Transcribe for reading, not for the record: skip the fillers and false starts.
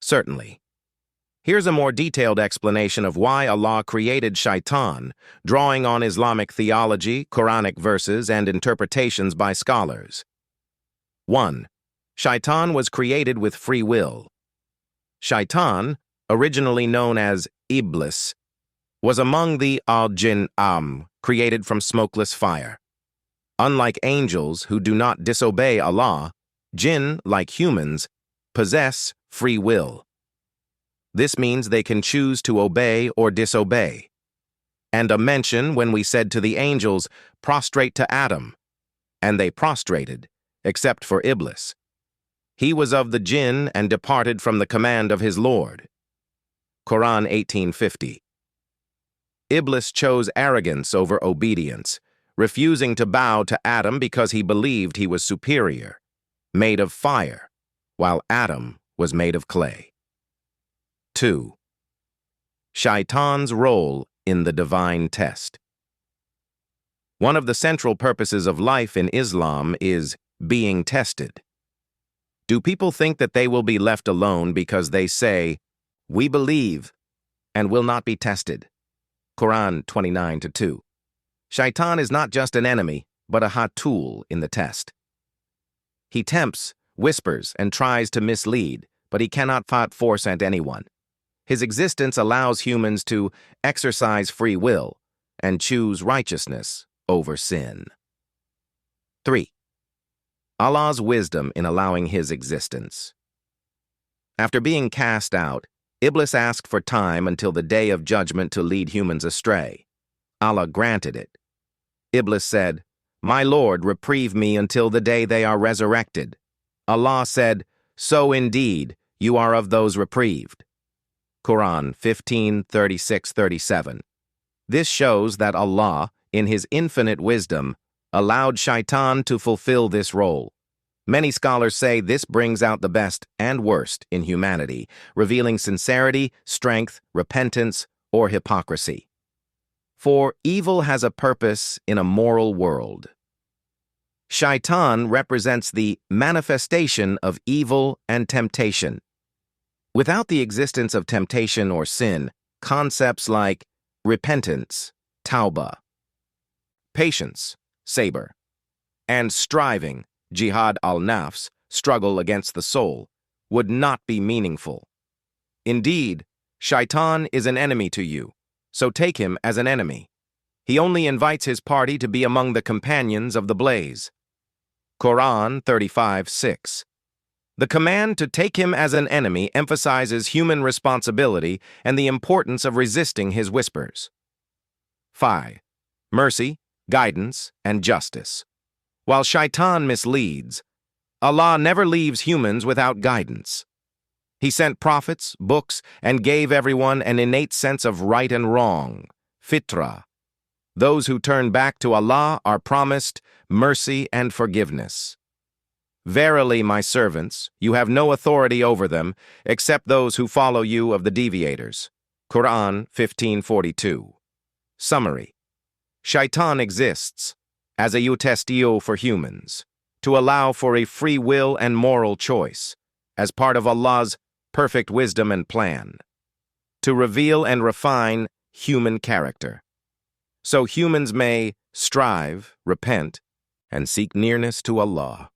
Certainly. Here's a more detailed explanation of why Allah created Shaytaan, drawing on Islamic theology, Quranic verses, and interpretations by scholars. 1. Shaytaan was created with free will. Shaytaan, originally known as Iblees, was among the al-jinn created from smokeless fire. Unlike angels who do not disobey Allah, jinn, like humans, possess free will. This means they can choose to obey or disobey. And a mention when we said to the angels, "Prostrate to Adam," and they prostrated, except for Iblees. He was of the jinn and departed from the command of his Lord. Qur'an 18:50. Iblees chose arrogance over obedience, refusing to bow to Adam because he believed he was superior, made of fire, while Adam was made of clay. 2. Shaytaan's role in the divine test. One of the central purposes of life in Islam is being tested. Do people think that they will be left alone because they say, "We believe," and will not be tested? Qur'an 29:2. Shaytaan is not just an enemy, but a tool in the test. He tempts, whispers, and tries to mislead, but he cannot force anyone. His existence allows humans to exercise free will and choose righteousness over sin. 3. Allah's wisdom in allowing his existence. After being cast out, Iblees asked for time until the day of judgment to lead humans astray. Allah granted it. Iblees said, "My Lord, reprieve me until the day they are resurrected." Allah said, "So indeed, you are of those reprieved." Qur'an 15:36-37. This shows that Allah, in his infinite wisdom, allowed Shaytaan to fulfill this role. Many scholars say this brings out the best and worst in humanity, revealing sincerity, strength, repentance, or hypocrisy. For evil has a purpose in a moral world. Shaytaan represents the manifestation of evil and temptation. Without the existence of temptation or sin, concepts like repentance, tawbah, patience, sabr, and striving, jihad al-nafs, struggle against the soul, would not be meaningful. Indeed, Shaytaan is an enemy to you, so take him as an enemy. He only invites his party to be among the companions of the blaze. Qur'an 35:6. The command to take him as an enemy emphasizes human responsibility and the importance of resisting his whispers. 5. Mercy, guidance, and justice. While Shaytaan misleads, Allah never leaves humans without guidance. He sent prophets, books, and gave everyone an innate sense of right and wrong, fitrah. Those who turn back to Allah are promised mercy and forgiveness. Verily, my servants, you have no authority over them, except those who follow you of the deviators. Qur'an 15:42. Summary. Shaytaan exists as a eutestio for humans, to allow for a free will and moral choice, as part of Allah's perfect wisdom and plan, to reveal and refine human character, so humans may strive, repent, and seek nearness to Allah.